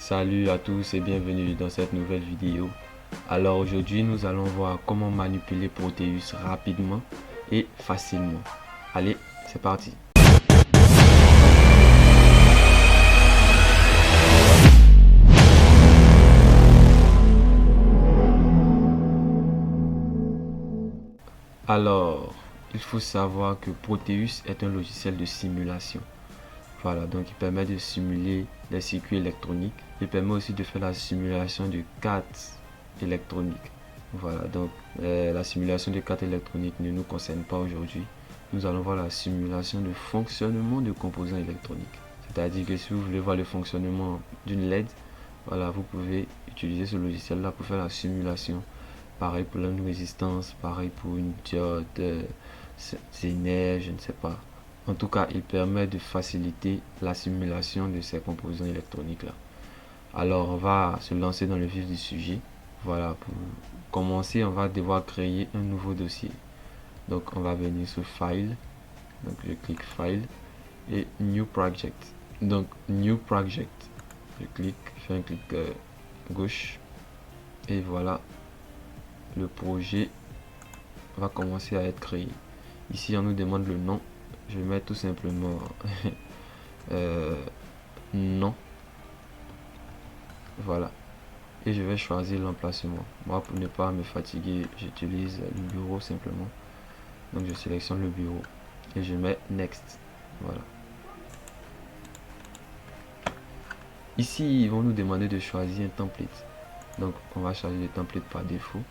Salut à tous et bienvenue dans cette nouvelle vidéo. Alors aujourd'hui nous allons voir comment manipuler Proteus rapidement et facilement. Allez, c'est parti. Alors, il faut savoir que Proteus est un logiciel de simulation. Voilà, donc il permet de simuler les circuits électroniques. Il permet aussi de faire la simulation de cartes électroniques. Voilà, donc la simulation de cartes électroniques ne nous concerne pas aujourd'hui. Nous allons voir la simulation de fonctionnement de composants électroniques. C'est-à-dire que si vous voulez voir le fonctionnement d'une LED, voilà, vous pouvez utiliser ce logiciel-là pour faire la simulation. Pareil pour une résistance, pareil pour une diode, Zener, je ne sais pas. En tout cas, il permet de faciliter la simulation de ces composants électroniques là. Alors, on va se lancer dans le vif du sujet. Voilà, pour commencer, on va devoir créer un nouveau dossier. Donc, on va venir sur File. Donc, je clique File et New Project. Donc, New Project. Je clique, je fais un clic gauche. Et voilà, le projet va commencer à être créé. Ici, on nous demande le nom. Je vais mettre tout simplement non. Voilà. Et je vais choisir l'emplacement. Moi, pour ne pas me fatiguer, j'utilise le bureau simplement. Donc, je sélectionne le bureau et je mets Next. Voilà. Ici, ils vont nous demander de choisir un template. Donc, on va choisir le template par défaut.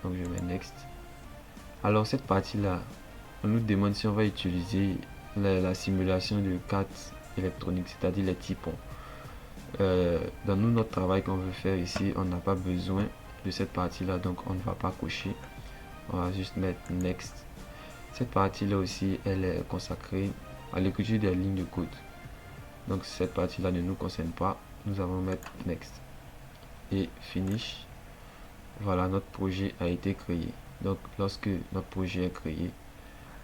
Donc, je mets Next. Alors, cette partie-là, on nous demande si on va utiliser la simulation de cartes électroniques, c'est-à-dire les typons. Dans notre travail qu'on veut faire ici, on n'a pas besoin de cette partie-là, donc on ne va pas cocher. On va juste mettre Next. Cette partie-là aussi, elle est consacrée à l'écriture des lignes de code. Donc cette partie-là ne nous concerne pas. Nous allons mettre Next. Et Finish. Voilà, notre projet a été créé. Donc lorsque notre projet est créé,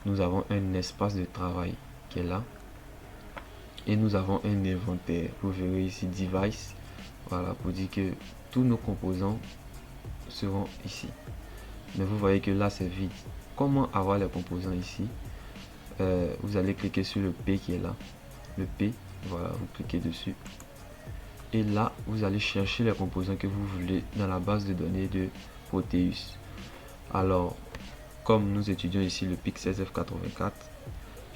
nous avons un espace de travail qui est là. Et nous avons un inventaire. Vous verrez ici Device. Voilà, pour dire que tous nos composants seront ici. Mais vous voyez que là c'est vide. Comment avoir les composants ici? Vous allez cliquer sur le P qui est là. Le P, voilà, vous cliquez dessus. Et là, vous allez chercher les composants que vous voulez dans la base de données de Proteus. Alors, comme nous étudions ici le PIC 16F84,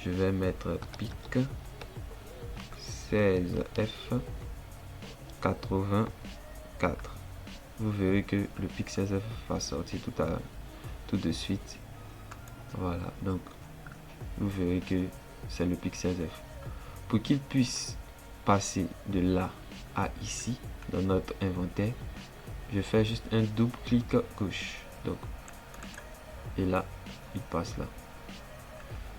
je vais mettre PIC 16F84. Vous verrez que le PIC 16F va sortir tout de suite. Voilà, donc vous verrez que c'est le PIC 16F. Pour qu'il puisse passer de là à ici dans notre inventaire, je fais juste un double clic gauche. Donc, et là, il passe là.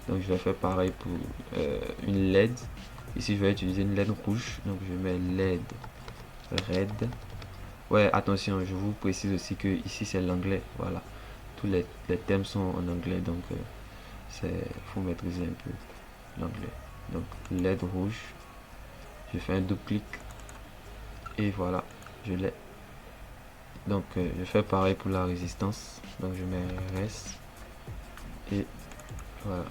Donc, je vais faire pareil pour une LED. Ici, je vais utiliser une LED rouge. Donc, je mets LED red. Ouais, attention, je vous précise aussi que ici, c'est l'anglais. Voilà. Tous les thèmes sont en anglais. Donc, faut maîtriser un peu l'anglais. Donc, LED rouge. Je fais un double clic. Et voilà, je l'ai. Donc, je fais pareil pour la résistance. Donc, je mets RS. Et voilà.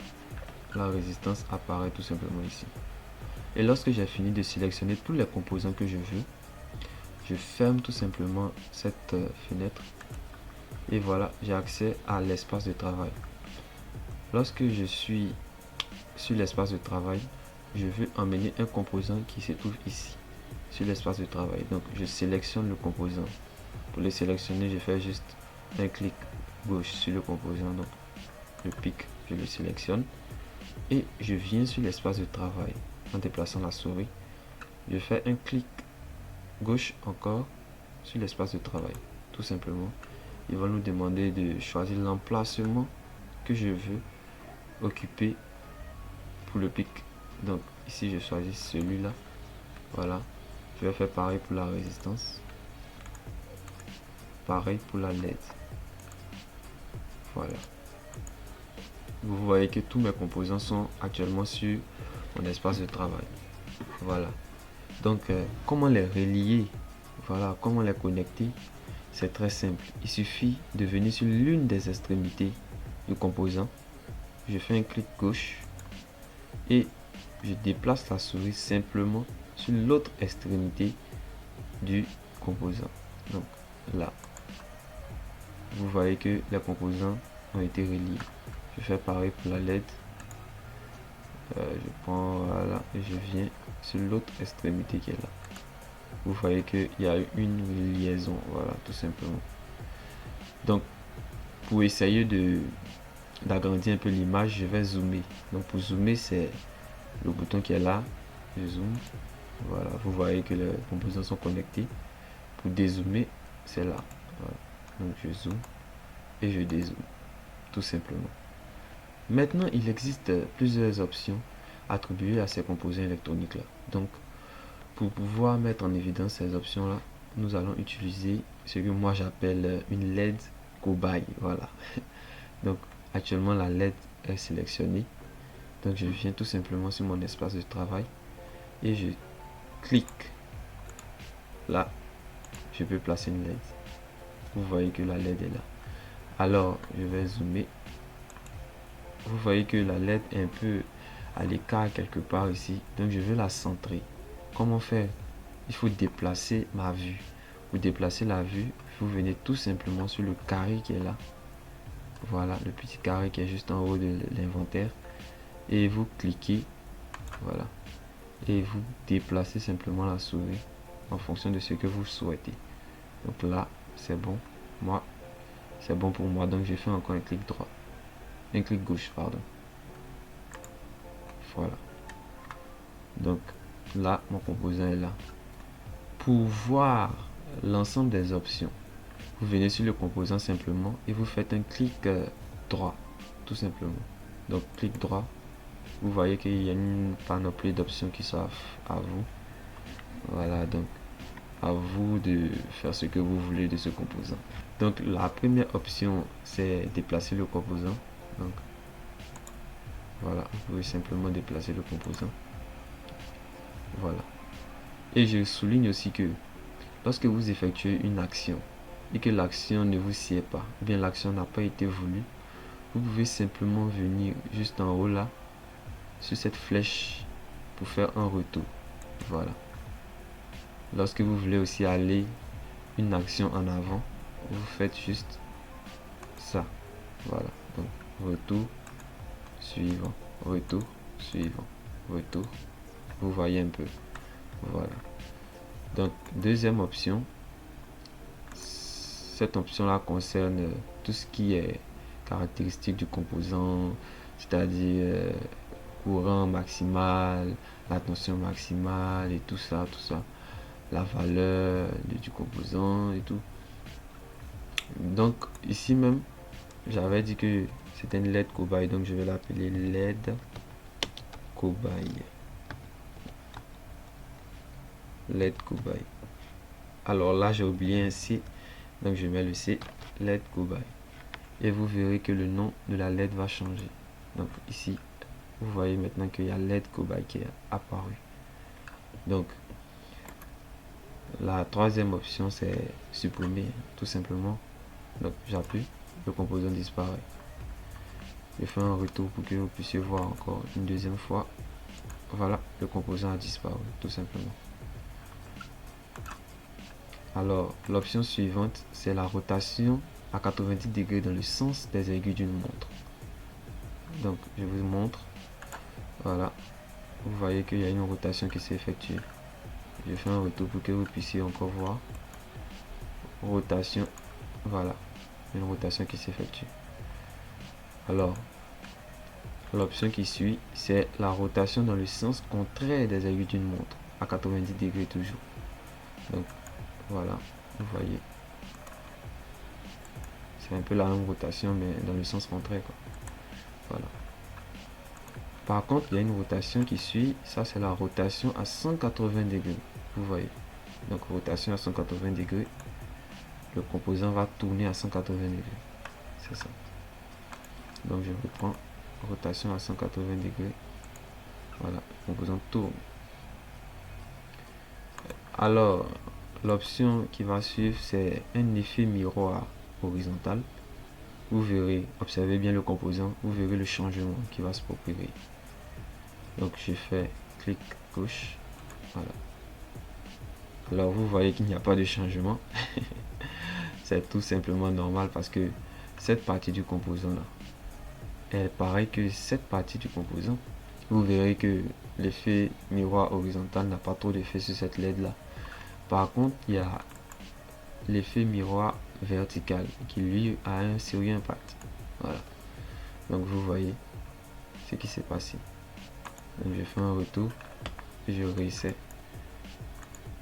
La résistance apparaît tout simplement ici. Et lorsque j'ai fini de sélectionner tous les composants que je veux, je ferme tout simplement cette fenêtre. Et voilà, j'ai accès à l'espace de travail. Lorsque je suis sur l'espace de travail, je veux emmener un composant qui se trouve ici, sur l'espace de travail. Donc, je sélectionne le composant. Pour le sélectionner, je fais juste un clic gauche sur le composant. Donc, le pic, je le sélectionne. Et je viens sur l'espace de travail en déplaçant la souris. Je fais un clic gauche encore sur l'espace de travail. Tout simplement, il va nous demander de choisir l'emplacement que je veux occuper pour le pic. Donc ici, je choisis celui-là. Voilà. Je vais faire pareil pour la résistance. Pareil pour la LED. Voilà. Vous voyez que tous mes composants sont actuellement sur mon espace de travail. Voilà. Donc, comment les relier? Voilà, comment les connecter? C'est très simple. Il suffit de venir sur l'une des extrémités du composant. Je fais un clic gauche et je déplace la souris simplement sur l'autre extrémité du composant. Donc là, vous voyez que les composants ont été reliés. Je fais pareil pour la LED. Je prends, voilà, et je viens sur l'autre extrémité qui est là. Vous voyez qu'il y a une liaison, voilà, tout simplement. Donc, pour essayer d'agrandir un peu l'image, je vais zoomer. Donc, pour zoomer, c'est le bouton qui est là. Je zoome. Voilà, vous voyez que les composants sont connectés. Pour dézoomer, c'est là. Voilà. Donc, je zoome et je dézoome, tout simplement. Maintenant, il existe plusieurs options attribuées à ces composants électroniques là. Donc, pour pouvoir mettre en évidence ces options là, nous allons utiliser ce que moi j'appelle une LED cobaye. Voilà. Donc, actuellement la LED est sélectionnée. Donc, je viens tout simplement sur mon espace de travail et je clique. Là, je peux placer une LED. Vous voyez que la LED est là. Alors, je vais zoomer. Vous voyez que la LED est un peu à l'écart quelque part ici. Donc, je veux la centrer. Comment faire? Il faut déplacer ma vue. Pour déplacer la vue, vous venez tout simplement sur le carré qui est là. Voilà, le petit carré qui est juste en haut de l'inventaire. Et vous cliquez. Voilà. Et vous déplacez simplement la souris en fonction de ce que vous souhaitez. Donc là, c'est bon. Moi, c'est bon pour moi. Donc, je fais encore un clic droit. Un clic gauche, pardon. Voilà. Donc, là, mon composant est là. Pour voir l'ensemble des options, vous venez sur le composant simplement et vous faites un clic droit, tout simplement. Donc, clic droit. Vous voyez qu'il y a une panoplie d'options qui s'offrent à vous. Voilà, donc à vous de faire ce que vous voulez de ce composant. Donc la première option, c'est déplacer le composant. Donc voilà, vous pouvez simplement déplacer le composant. Voilà. Et je souligne aussi que lorsque vous effectuez une action et que l'action ne vous sied pas, ou bien l'action n'a pas été voulue, vous pouvez simplement venir juste en haut là, sur cette flèche pour faire un retour. Voilà. Lorsque vous voulez aussi aller une action en avant, vous faites juste ça. Voilà. Donc, retour, suivant, retour, suivant, retour. Vous voyez un peu. Voilà. Donc, deuxième option. Cette option-là concerne tout ce qui est caractéristique du composant, c'est-à-dire courant maximal, la tension maximale et tout ça, la valeur du composant et tout. Donc ici même, j'avais dit que c'était une LED cobaye, donc je vais l'appeler LED cobaye. LED cobaye. Alors là, j'ai oublié un C, donc je mets le C, LED cobaye. Et vous verrez que le nom de la LED va changer. Donc ici, vous voyez maintenant qu'il y a LED cobaye qui est apparu. Donc la troisième option, c'est supprimer, tout simplement. Donc j'appuie, le composant disparaît. Je fais un retour pour que vous puissiez voir encore une deuxième fois. Voilà, le composant a disparu, tout simplement. Alors, l'option suivante, c'est la rotation à 90 degrés dans le sens des aiguilles d'une montre. Donc, je vous montre. Voilà, vous voyez qu'il y a une rotation qui s'est effectuée. Je fais un retour pour que vous puissiez encore voir. Rotation, voilà, une rotation qui s'effectue. Alors, l'option qui suit, c'est la rotation dans le sens contraire des aiguilles d'une montre, à 90 degrés toujours. Donc, voilà, vous voyez. C'est un peu la même rotation, mais dans le sens contraire, quoi. Voilà. Par contre, il y a une rotation qui suit, ça c'est la rotation à 180 degrés. Vous voyez. Donc, rotation à 180 degrés. Le composant va tourner à 180 degrés. C'est ça. Donc, je reprends. Rotation à 180 degrés. Voilà, le composant tourne. Alors, l'option qui va suivre, c'est un effet miroir horizontal. Vous verrez, observez bien le composant, vous verrez le changement qui va se procurer. Donc je fais clic gauche, voilà. Alors vous voyez qu'il n'y a pas de changement. C'est tout simplement normal parce que cette partie du composant là est pareil que cette partie du composant. Vous verrez que l'effet miroir horizontal n'a pas trop d'effet sur cette LED là. Par contre, il y a l'effet miroir vertical qui lui a un sérieux impact. Voilà. Donc vous voyez ce qui s'est passé. Donc je fais un retour et je réessaie.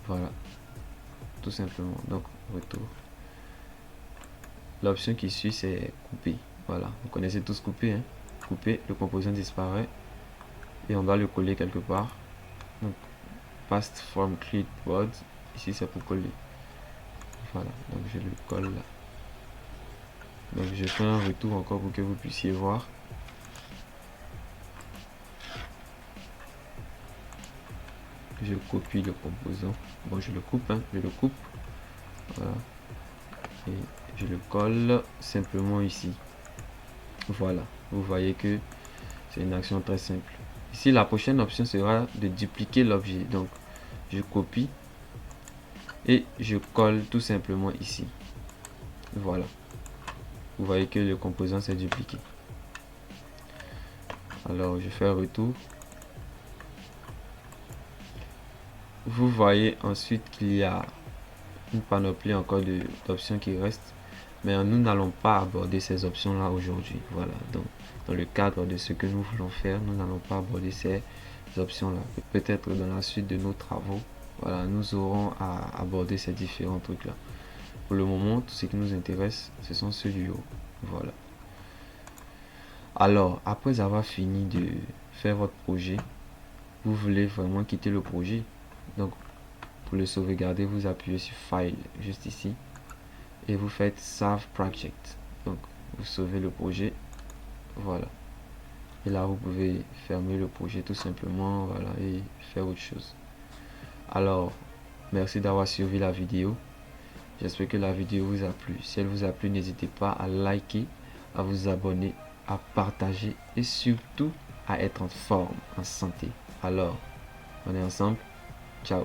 Voilà. Tout simplement. Donc retour. L'option qui suit, c'est couper. Voilà. Vous connaissez tous couper. Hein? Couper, le composant disparaît et on doit le coller quelque part. Donc paste from clipboard. Ici c'est pour coller. Voilà. Donc je le colle là. Donc je fais un retour encore pour que vous puissiez voir. Je copie le composant. Bon, je le coupe, hein, je le coupe. Voilà. Et je le colle simplement ici. Voilà. Vous voyez que c'est une action très simple. Ici, la prochaine option sera de dupliquer l'objet. Donc, je copie et je colle tout simplement ici. Voilà. Vous voyez que le composant s'est dupliqué. Alors, je fais un retour. Vous voyez ensuite qu'il y a une panoplie encore d'options qui restent, mais nous n'allons pas aborder ces options là aujourd'hui. Voilà, donc dans le cadre de ce que nous voulons faire, nous n'allons pas aborder ces options là. Peut-être dans la suite de nos travaux, voilà, nous aurons à aborder ces différents trucs là. Pour le moment, tout ce qui nous intéresse, ce sont ceux du haut. Voilà. Alors, après avoir fini de faire votre projet, vous voulez vraiment quitter le projet. Donc, pour le sauvegarder, vous appuyez sur File, juste ici. Et vous faites Save Project. Donc, vous sauvez le projet. Voilà. Et là, vous pouvez fermer le projet tout simplement. Voilà. Et faire autre chose. Alors, merci d'avoir suivi la vidéo. J'espère que la vidéo vous a plu. Si elle vous a plu, n'hésitez pas à liker, à vous abonner, à partager et surtout à être en forme, en santé. Alors, on est ensemble. Ciao.